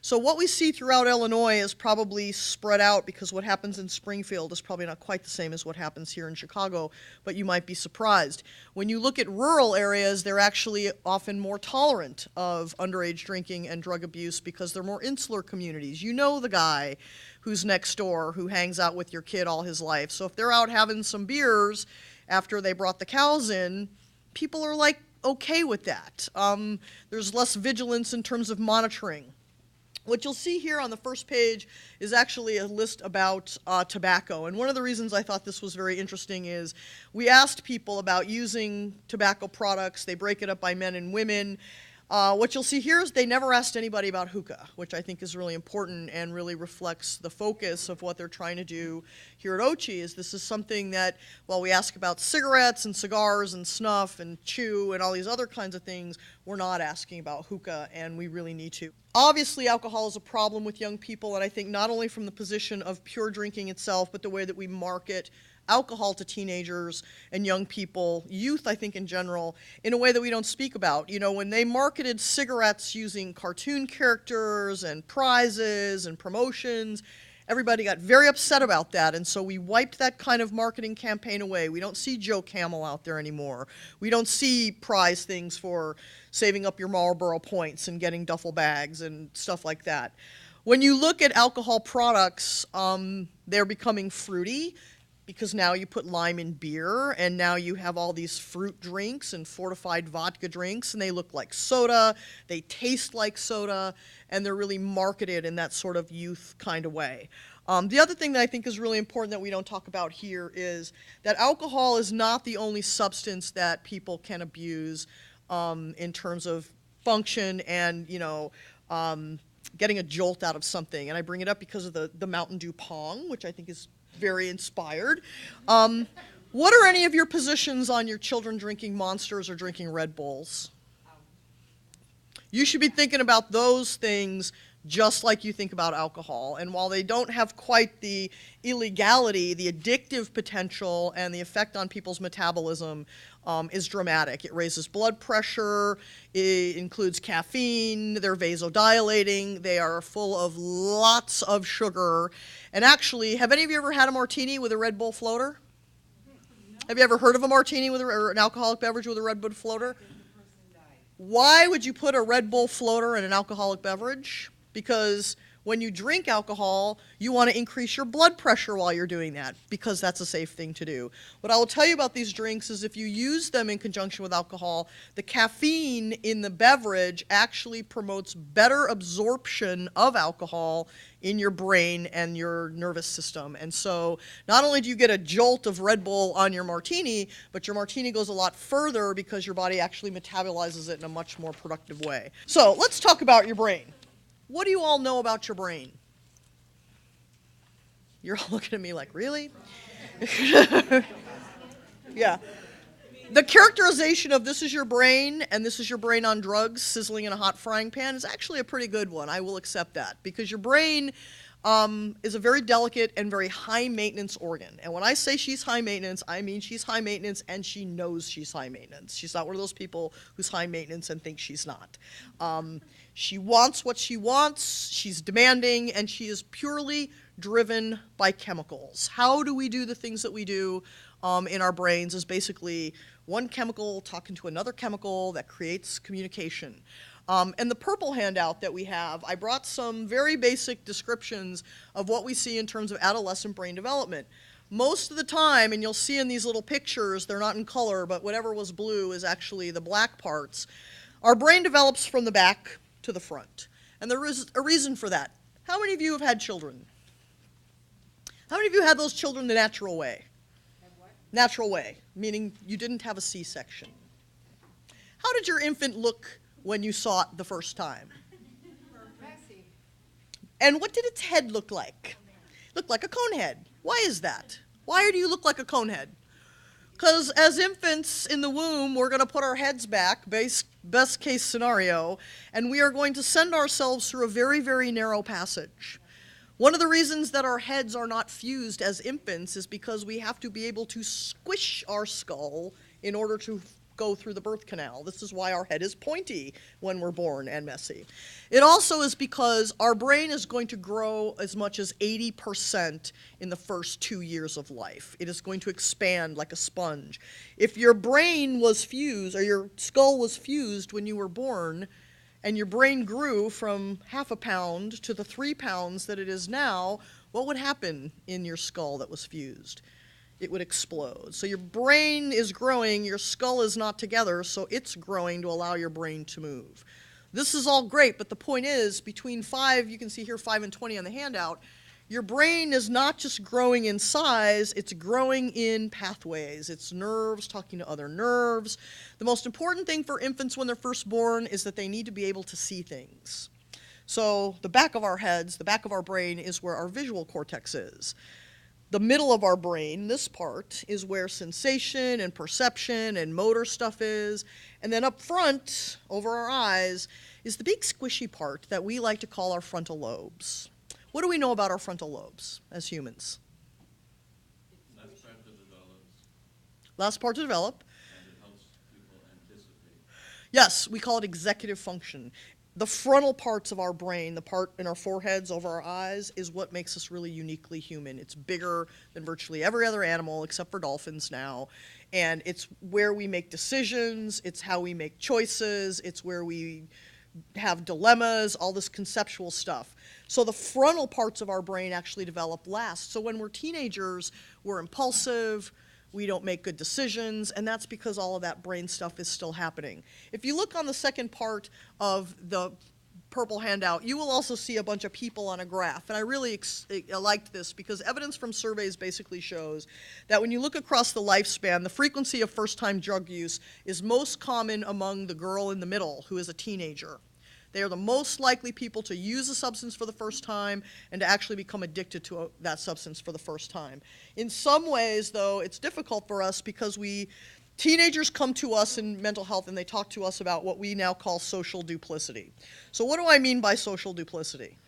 So what we see throughout Illinois is probably spread out because what happens in Springfield is probably not quite the same as what happens here in Chicago, but you might be surprised. When you look at rural areas, they're actually often more tolerant of underage drinking and drug abuse because they're more insular communities. You know the guy who's next door who hangs out with your kid all his life. So if they're out having some beers after they brought the cows in, people are like okay with that. There's less vigilance in terms of monitoring. What you'll see here on the first page is actually a list about tobacco. And one of the reasons I thought this was very interesting is we asked people about using tobacco products. They break it up by men and women. What you'll see here is they never asked anybody about hookah, which I think is really important and really reflects the focus of what they're trying to do here at OCCHY. Is this is something that, while we ask about cigarettes and cigars and snuff and chew and all these other kinds of things, we're not asking about hookah, and we really need to. Obviously, alcohol is a problem with young people, and I think not only from the position of pure drinking itself, but the way that we market alcohol to teenagers and young people, youth, I think, in general, in a way that we don't speak about. You know, when they marketed cigarettes using cartoon characters and prizes and promotions, everybody got very upset about that, and so we wiped that kind of marketing campaign away. We don't see Joe Camel out there anymore. We don't see prize things for saving up your Marlboro points and getting duffel bags and stuff like that. When you look at alcohol products, they're becoming fruity, because now you put lime in beer, and now you have all these fruit drinks and fortified vodka drinks, and they look like soda, they taste like soda, and they're really marketed in that sort of youth kind of way. The other thing that I think is really important that we don't talk about here is that alcohol is not the only substance that people can abuse in terms of function and, getting a jolt out of something. And I bring it up because of the Mountain Dew Pong, which I think is very inspired. What are any of your positions on your children drinking Monsters or drinking Red Bulls? You should be thinking about those things just like you think about alcohol. And while they don't have quite the illegality, the addictive potential and the effect on people's metabolism is dramatic. It raises blood pressure, it includes caffeine, they're vasodilating, they are full of lots of sugar. And actually, have any of you ever had a martini with a Red Bull floater? Have you ever heard of a martini with or an alcoholic beverage with a Red Bull floater? Why would you put a Red Bull floater in an alcoholic beverage? Because when you drink alcohol, you want to increase your blood pressure while you're doing that, because that's a safe thing to do. What I will tell you about these drinks is if you use them in conjunction with alcohol, the caffeine in the beverage actually promotes better absorption of alcohol in your brain and your nervous system. And so not only do you get a jolt of Red Bull on your martini, but your martini goes a lot further because your body actually metabolizes it in a much more productive way. So let's talk about your brain. What do you all know about your brain? You're all looking at me like, really? Yeah. The characterization of this is your brain and this is your brain on drugs sizzling in a hot frying pan is actually a pretty good one. I will accept that, because your brain is a very delicate and very high maintenance organ. And when I say she's high maintenance, I mean she's high maintenance and she knows she's high maintenance. She's not one of those people who's high maintenance and thinks she's not. She wants what she wants, she's demanding, and she is purely driven by chemicals. How do we do the things that we do in our brains is basically one chemical talking to another chemical that creates communication. And the purple handout that we have, I brought some very basic descriptions of what we see in terms of adolescent brain development. Most of the time, and you'll see in these little pictures, they're not in color, but whatever was blue is actually the black parts. Our brain develops from the back to the front. And there is a reason for that. How many of you have had children? How many of you had those children the natural way? Natural way, meaning you didn't have a C-section. How did your infant look when you saw it the first time? Messy. And what did its head look like? Looked like a cone head. Why is that? Why do you look like a cone head? Because as infants in the womb, we're going to put our heads back, best case scenario, and we are going to send ourselves through a very, very narrow passage. One of the reasons that our heads are not fused as infants is because we have to be able to squish our skull in order to go through the birth canal. This is why our head is pointy when we're born and messy. It also is because our brain is going to grow as much as 80% in the first 2 years of life. It is going to expand like a sponge. If your brain was fused, or your skull was fused when you were born, and your brain grew from half a pound to the 3 pounds that it is now, what would happen in your skull that was fused? It would explode. So your brain is growing, your skull is not together, so it's growing to allow your brain to move. This is all great, but the point is, between 5, you can see here 5 and 20 on the handout, your brain is not just growing in size, it's growing in pathways. It's nerves talking to other nerves. The most important thing for infants when they're first born is that they need to be able to see things. So the back of our heads, the back of our brain is where our visual cortex is. The middle of our brain, this part, is where sensation and perception and motor stuff is. And then up front, over our eyes, is the big squishy part that we like to call our frontal lobes. What do we know about our frontal lobes as humans? Last part to develop. Last part to develop. And it helps people anticipate. Yes, we call it executive function. The frontal parts of our brain, the part in our foreheads over our eyes, is what makes us really uniquely human. It's bigger than virtually every other animal except for dolphins now. And it's where we make decisions, it's how we make choices, it's where we have dilemmas, all this conceptual stuff. So the frontal parts of our brain actually develop last. So when we're teenagers, we're impulsive, we don't make good decisions, and that's because all of that brain stuff is still happening. If you look on the second part of the purple handout, you will also see a bunch of people on a graph. And I really liked this because evidence from surveys basically shows that when you look across the lifespan, the frequency of first-time drug use is most common among the girl in the middle who is a teenager. They are the most likely people to use a substance for the first time and to actually become addicted to that substance for the first time. In some ways, though, it's difficult for us because teenagers come to us in mental health and they talk to us about what we now call social duplicity. So what do I mean by social duplicity?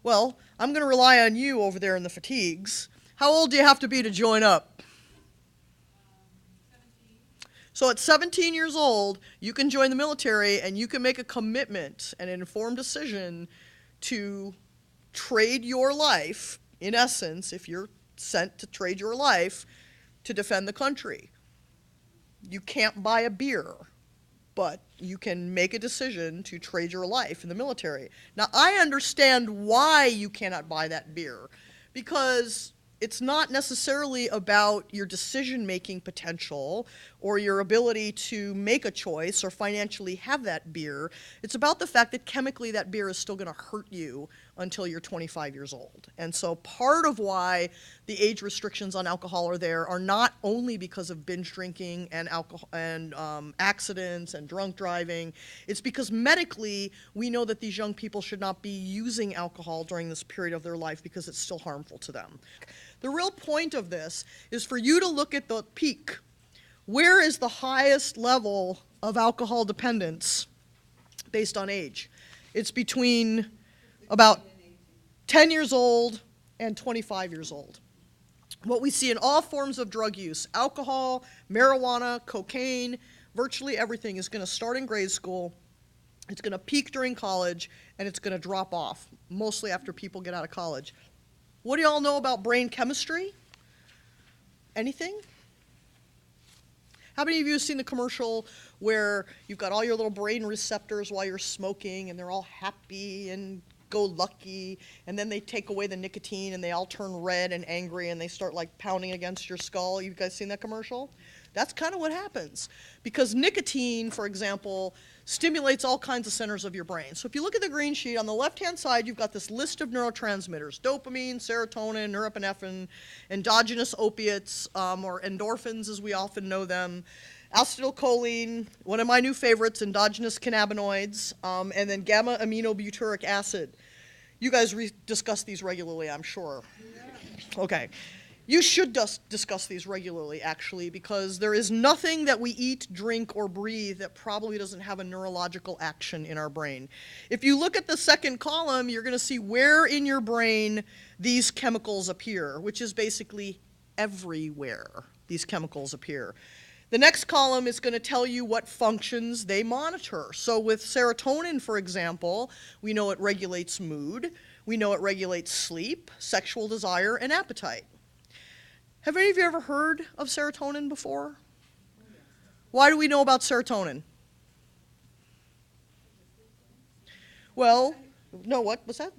Well, I'm going to rely on you over there in the fatigues. How old do you have to be to join up? 17. So at 17 years old, you can join the military and you can make a commitment, an informed decision to trade your life, in essence, if you're sent to trade your life, to defend the country. You can't buy a beer, but you can make a decision to trade your life in the military. Now, I understand why you cannot buy that beer, because it's not necessarily about your decision-making potential or your ability to make a choice or financially have that beer. It's about the fact that chemically that beer is still going to hurt you until you're 25 years old. And so part of why the age restrictions on alcohol are there are not only because of binge drinking and alcohol and accidents and drunk driving. It's because medically we know that these young people should not be using alcohol during this period of their life because it's still harmful to them. The real point of this is for you to look at the peak. Where is the highest level of alcohol dependence based on age? It's between about 10 years old and 25 years old. What we see in all forms of drug use, alcohol, marijuana, cocaine, virtually everything is going to start in grade school, it's going to peak during college, and it's going to drop off, mostly after people get out of college. What do y'all know about brain chemistry? Anything? How many of you have seen the commercial where you've got all your little brain receptors while you're smoking and they're all happy and go lucky, and then they take away the nicotine and they all turn red and angry and they start like pounding against your skull? You guys seen that commercial? That's kind of what happens. Because nicotine, for example, stimulates all kinds of centers of your brain. So if you look at the green sheet, on the left-hand side, you've got this list of neurotransmitters: dopamine, serotonin, norepinephrine, endogenous opiates, or endorphins as we often know them, acetylcholine, one of my new favorites, endogenous cannabinoids, and then gamma-aminobutyric acid. You guys discuss these regularly, I'm sure. Okay. You should discuss these regularly, actually, because there is nothing that we eat, drink, or breathe that probably doesn't have a neurological action in our brain. If you look at the second column, you're going to see where in your brain these chemicals appear, which is basically everywhere. these chemicals appear. The next column is going to tell you what functions they monitor. So with serotonin, for example, we know it regulates mood, we know it regulates sleep, sexual desire, and appetite. Have any of you ever heard of serotonin before? Why do we know about serotonin? Well, no, what was that?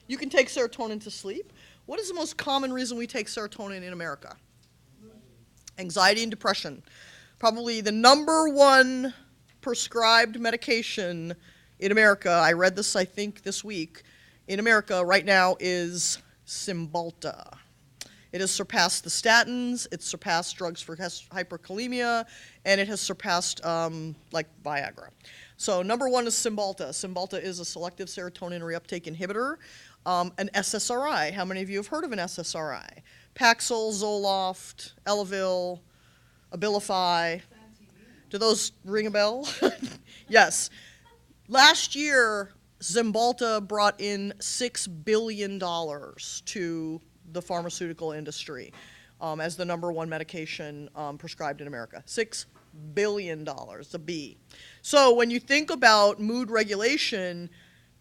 You can take serotonin to sleep. What is the most common reason we take serotonin in America? Anxiety and depression. Probably the number one prescribed medication in America, I read this, I think, this week, in America right now is Cymbalta. It has surpassed the statins, it's surpassed drugs for hyperkalemia, and it has surpassed like Viagra. So number one is Cymbalta. Cymbalta is a selective serotonin reuptake inhibitor. An SSRI. How many of you have heard of an SSRI? Paxil, Zoloft, Elavil, Abilify. Do those ring a bell? Yes. Last year, Cymbalta brought in $6 billion to the pharmaceutical industry as the number one medication prescribed in America. $6 billion, a B. So when you think about mood regulation,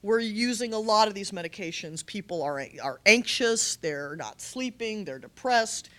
we're using a lot of these medications. People are anxious, they're not sleeping, they're depressed.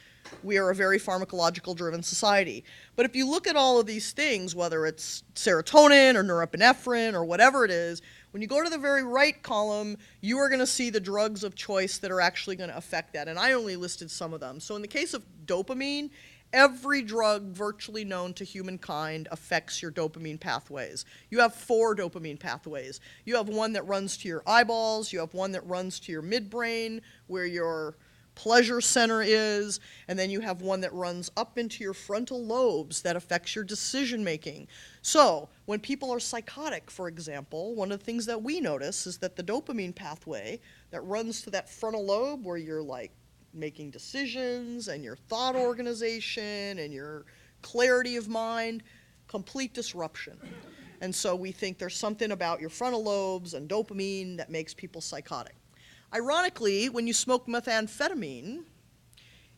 We are a very pharmacological-driven society. But if you look at all of these things, whether it's serotonin or norepinephrine or whatever it is, when you go to the very right column, you are going to see the drugs of choice that are actually going to affect that. And I only listed some of them. So in the case of dopamine, every drug virtually known to humankind affects your dopamine pathways. You have 4 dopamine pathways. You have one that runs to your eyeballs, you have one that runs to your midbrain, where your pleasure center is, and then you have one that runs up into your frontal lobes that affects your decision making. So when people are psychotic, for example, one of the things that we notice is that the dopamine pathway that runs to that frontal lobe where you're like making decisions and your thought organization and your clarity of mind, complete disruption. And so we think there's something about your frontal lobes and dopamine that makes people psychotic. Ironically, when you smoke methamphetamine,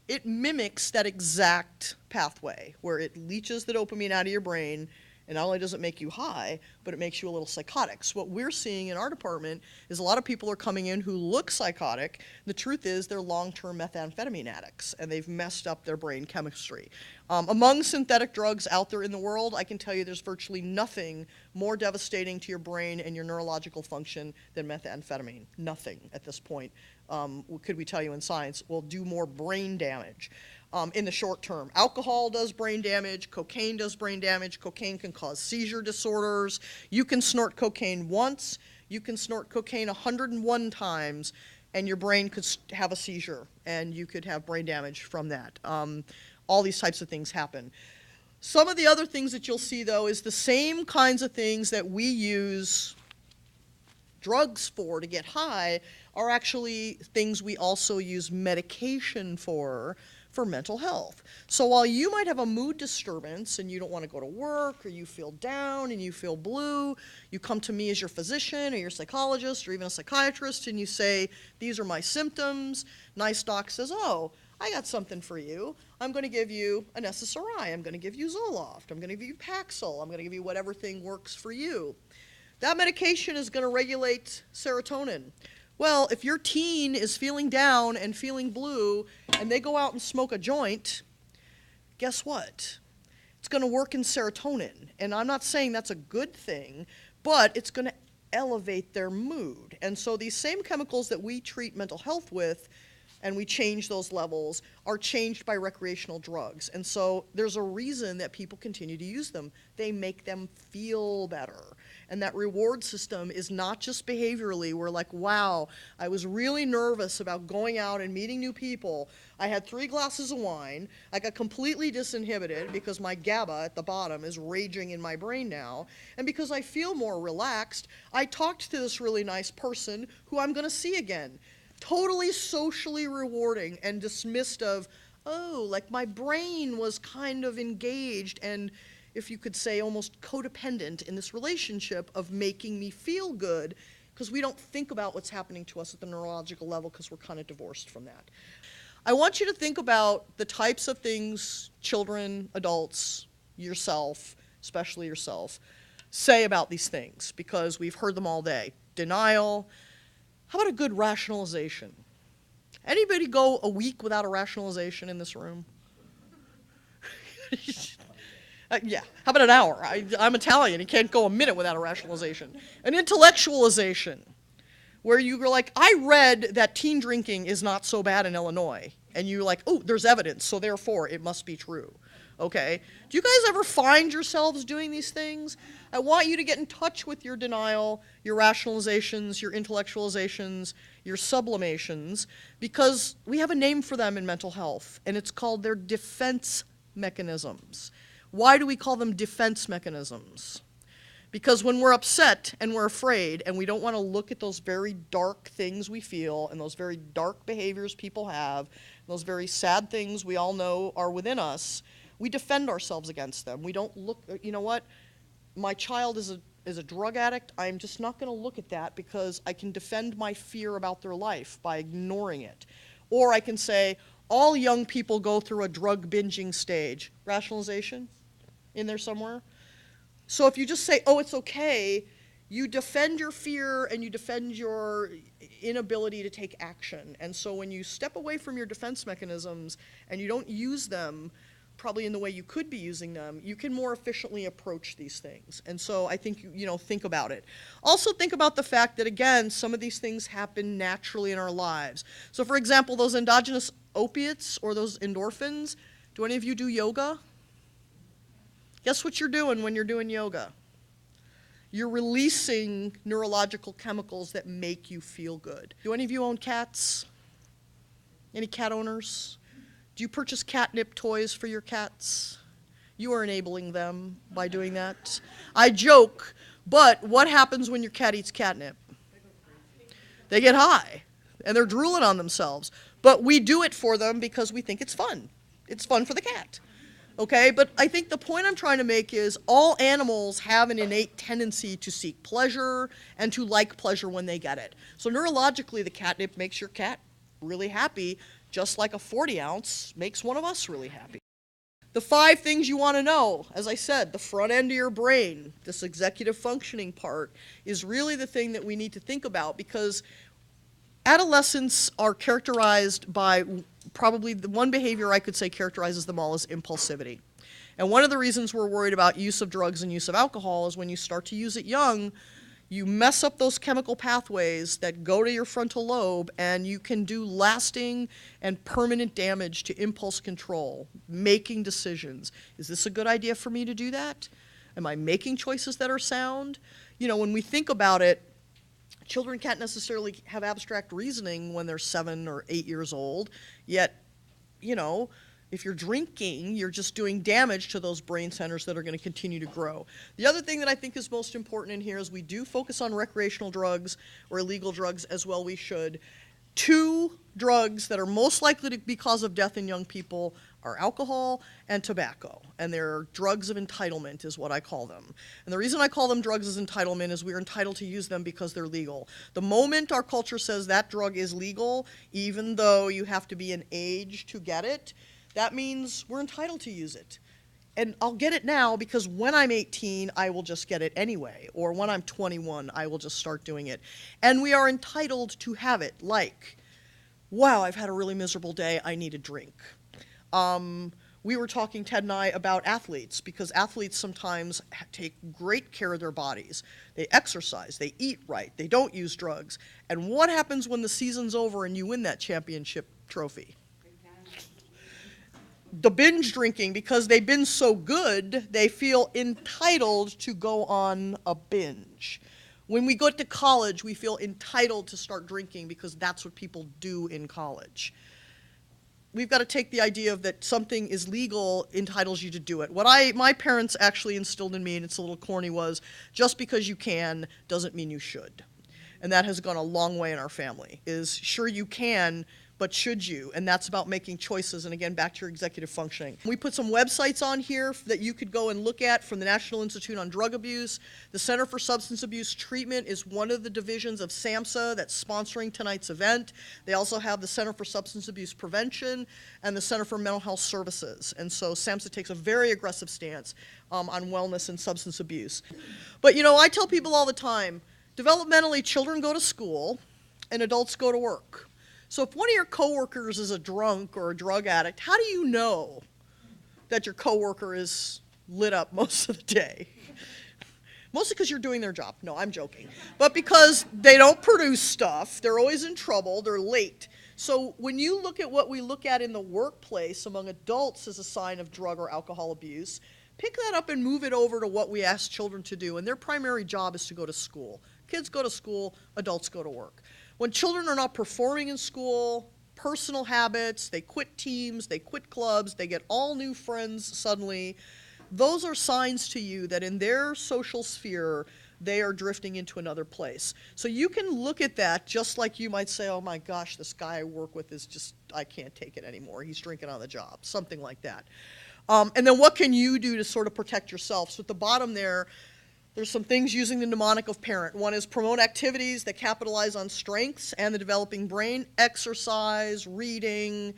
it mimics that exact pathway where it leaches the dopamine out of your brain, and not only does it make you high, but it makes you a little psychotic. So what we're seeing in our department is a lot of people are coming in who look psychotic. The truth is they're long-term methamphetamine addicts, and they've messed up their brain chemistry. Among synthetic drugs out there in the world, I can tell you there's virtually nothing more devastating to your brain and your neurological function than methamphetamine. Nothing at this point, could we tell you in science, will do more brain damage. In the short term. Alcohol does brain damage, cocaine does brain damage, cocaine can cause seizure disorders. You can snort cocaine once, you can snort cocaine 101 times, and your brain could have a seizure, and you could have brain damage from that. All these types of things happen. Some of the other things that you'll see, though, is the same kinds of things that we use drugs for to get high are actually things we also use medication for mental health. So while you might have a mood disturbance and you don't want to go to work, or you feel down and you feel blue, you come to me as your physician or your psychologist or even a psychiatrist and you say, these are my symptoms. Nice doc says, oh, I got something for you. I'm going to give you an SSRI. I'm going to give you Zoloft. I'm going to give you Paxil. I'm going to give you whatever thing works for you. That medication is going to regulate serotonin. Well, if your teen is feeling down and feeling blue and they go out and smoke a joint, guess what? It's going to work in serotonin. And I'm not saying that's a good thing, but it's going to elevate their mood. And so these same chemicals that we treat mental health with and we change those levels are changed by recreational drugs. And so there's a reason that people continue to use them. They make them feel better. And that reward system is not just behaviorally. We're like, wow, I was really nervous about going out and meeting new people. I had 3 glasses of wine. I got completely disinhibited because my GABA at the bottom is raging in my brain now. And because I feel more relaxed, I talked to this really nice person who I'm going to see again. Totally socially rewarding and dismissed of, oh, like my brain was kind of engaged and, if you could say, almost codependent in this relationship of making me feel good, because we don't think about what's happening to us at the neurological level because we're kind of divorced from that. I want you to think about the types of things children, adults, yourself, especially yourself, say about these things, because we've heard them all day. Denial. How about a good rationalization? Anybody go a week without a rationalization in this room? Yeah. How about an hour? I'm Italian. You can't go a minute without a rationalization. An intellectualization, where you go like, I read that teen drinking is not so bad in Illinois. And you're like, oh, there's evidence, so therefore it must be true. Okay? Do you guys ever find yourselves doing these things? I want you to get in touch with your denial, your rationalizations, your intellectualizations, your sublimations, because we have a name for them in mental health, and it's called their defense mechanisms. Why do we call them defense mechanisms? Because when we're upset and we're afraid and we don't want to look at those very dark things we feel and those very dark behaviors people have, those very sad things we all know are within us, we defend ourselves against them. We don't look, you know what, my child is a drug addict, I'm just not going to look at that because I can defend my fear about their life by ignoring it. Or I can say, all young people go through a drug binging stage. Rationalization in there somewhere? So if you just say, oh, it's okay, you defend your fear and you defend your inability to take action. And so when you step away from your defense mechanisms and you don't use them probably in the way you could be using them, you can more efficiently approach these things. And so I think, think about it. Also think about the fact that, again, some of these things happen naturally in our lives. So for example, those endogenous opiates or those endorphins, do any of you do yoga? Guess what you're doing when you're doing yoga? You're releasing neurological chemicals that make you feel good. Do any of you own cats? Any cat owners? Do you purchase catnip toys for your cats? You are enabling them by doing that. I joke, but what happens when your cat eats catnip? They get high, and they're drooling on themselves. But we do it for them because we think it's fun. It's fun for the cat. Okay, but I think the point I'm trying to make is all animals have an innate tendency to seek pleasure and to like pleasure when they get it. So neurologically, the catnip makes your cat really happy, just like a 40-ounce makes one of us really happy. The 5 things you want to know, as I said, the front end of your brain, this executive functioning part, is really the thing that we need to think about, because adolescents are characterized by probably the one behavior I could say characterizes them all is impulsivity. And one of the reasons we're worried about use of drugs and use of alcohol is when you start to use it young, you mess up those chemical pathways that go to your frontal lobe, and you can do lasting and permanent damage to impulse control, making decisions. Is this a good idea for me to do that? Am I making choices that are sound? When we think about it, children can't necessarily have abstract reasoning when they're 7 or 8 years old, yet, if you're drinking, you're just doing damage to those brain centers that are going to continue to grow. The other thing that I think is most important in here is we do focus on recreational drugs or illegal drugs as well we should. 2 drugs that are most likely to be cause of death in young people are alcohol and tobacco. And they're drugs of entitlement is what I call them. And the reason I call them drugs of entitlement is we're entitled to use them because they're legal. The moment our culture says that drug is legal, even though you have to be an age to get it, that means we're entitled to use it. And I'll get it now because when I'm 18, I will just get it anyway. Or when I'm 21, I will just start doing it. And we are entitled to have it, like, wow, I've had a really miserable day, I need a drink. We were talking, Ted and I, about athletes, because athletes sometimes take great care of their bodies. They exercise, they eat right, they don't use drugs. And what happens when the season's over and you win that championship trophy? The binge drinking, because they've been so good, they feel entitled to go on a binge. When we go to college, we feel entitled to start drinking because that's what people do in college. We've got to take the idea of that something is legal entitles you to do it. What my parents actually instilled in me, and it's a little corny, was just because you can doesn't mean you should. And that has gone a long way in our family, is sure you can, but should you? And that's about making choices, and again, back to your executive functioning. We put some websites on here that you could go and look at from the National Institute on Drug Abuse. The Center for Substance Abuse Treatment is one of the divisions of SAMHSA that's sponsoring tonight's event. They also have the Center for Substance Abuse Prevention and the Center for Mental Health Services. And so SAMHSA takes a very aggressive stance on wellness and substance abuse. But I tell people all the time, developmentally, children go to school and adults go to work. So if one of your coworkers is a drunk or a drug addict, how do you know that your coworker is lit up most of the day? Mostly because you're doing their job. No, I'm joking. But because they don't produce stuff, they're always in trouble, they're late. So when you look at what we look at in the workplace among adults as a sign of drug or alcohol abuse, pick that up and move it over to what we ask children to do. And their primary job is to go to school. Kids go to school, adults go to work. When children are not performing in school, personal habits, they quit teams, they quit clubs, they get all new friends suddenly, those are signs to you that in their social sphere, they are drifting into another place. So you can look at that just like you might say, oh my gosh, this guy I work with is just, I can't take it anymore. He's drinking on the job, something like that. And then what can you do to sort of protect yourself? So at the bottom there's some things using the mnemonic of parent. One is promote activities that capitalize on strengths and the developing brain. Exercise, reading,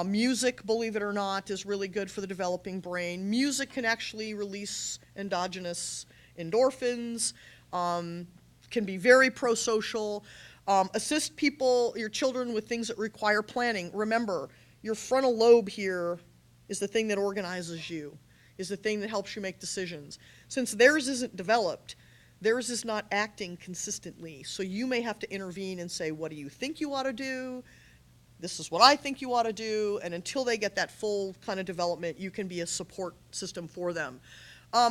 music, believe it or not, is really good for the developing brain. Music can actually release endogenous endorphins, can be very pro-social. Assist your children with things that require planning. Remember, your frontal lobe here is the thing that organizes you, is the thing that helps you make decisions. Since theirs isn't developed, theirs is not acting consistently. So you may have to intervene and say, what do you think you ought to do? This is what I think you ought to do. And until they get that full kind of development, you can be a support system for them.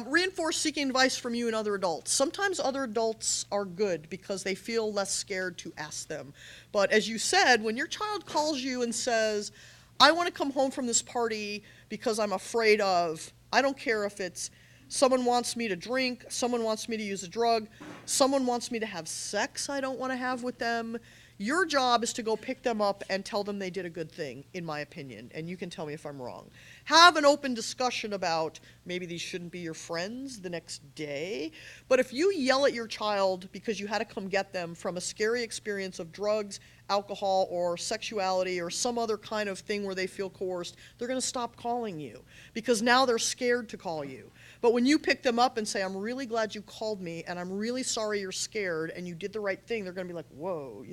Reinforce seeking advice from you and other adults. Sometimes other adults are good because they feel less scared to ask them. But as you said, when your child calls you and says, I want to come home from this party because I'm afraid of, I don't care if it's someone wants me to drink, someone wants me to use a drug, someone wants me to have sex I don't want to have with them. Your job is to go pick them up and tell them they did a good thing, in my opinion, and you can tell me if I'm wrong. Have an open discussion about maybe these shouldn't be your friends the next day, but if you yell at your child because you had to come get them from a scary experience of drugs, alcohol, or sexuality, or some other kind of thing where they feel coerced, they're going to stop calling you because now they're scared to call you. But when you pick them up and say, I'm really glad you called me, and I'm really sorry you're scared, and you did the right thing, they're going to be like, whoa,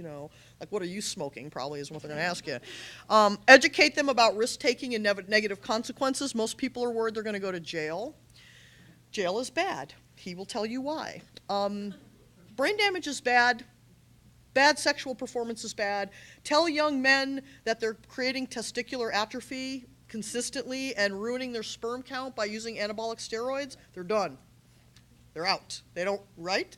like, what are you smoking, probably is what they're going to ask you. Educate them about risk-taking and negative consequences. Most people are worried they're going to go to jail. Jail is bad. He will tell you why. Brain damage is bad. Bad sexual performance is bad. Tell young men that they're creating testicular atrophy consistently and ruining their sperm count by using anabolic steroids. They're done. They're out. They don't, right?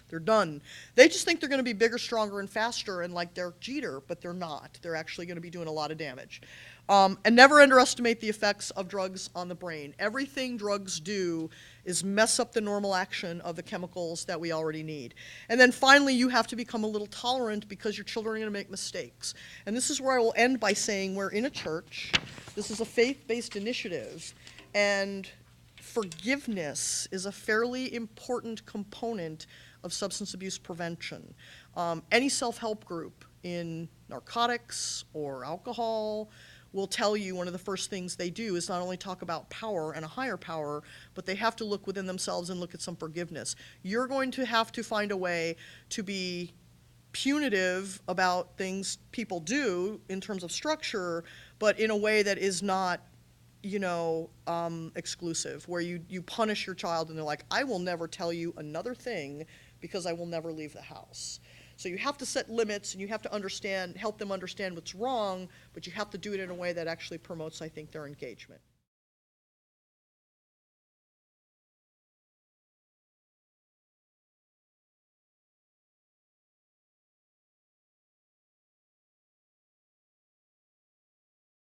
They're done. They just think they're going to be bigger, stronger, and faster and like Derek Jeter, but they're not. They're actually going to be doing a lot of damage. And never underestimate the effects of drugs on the brain. Everything drugs do is mess up the normal action of the chemicals that we already need. And then finally, you have to become a little tolerant because your children are going to make mistakes. And this is where I will end by saying we're in a church. This is a faith-based initiative. And forgiveness is a fairly important component of substance abuse prevention. Any self-help group in narcotics or alcohol will tell you one of the first things they do is not only talk about power and a higher power, but they have to look within themselves and look at some forgiveness. You're going to have to find a way to be punitive about things people do in terms of structure, but in a way that is not exclusive, where you punish your child and they're like, I will never tell you another thing because I will never leave the house. So you have to set limits and you have to help them understand what's wrong, but you have to do it in a way that actually promotes, I think, their engagement.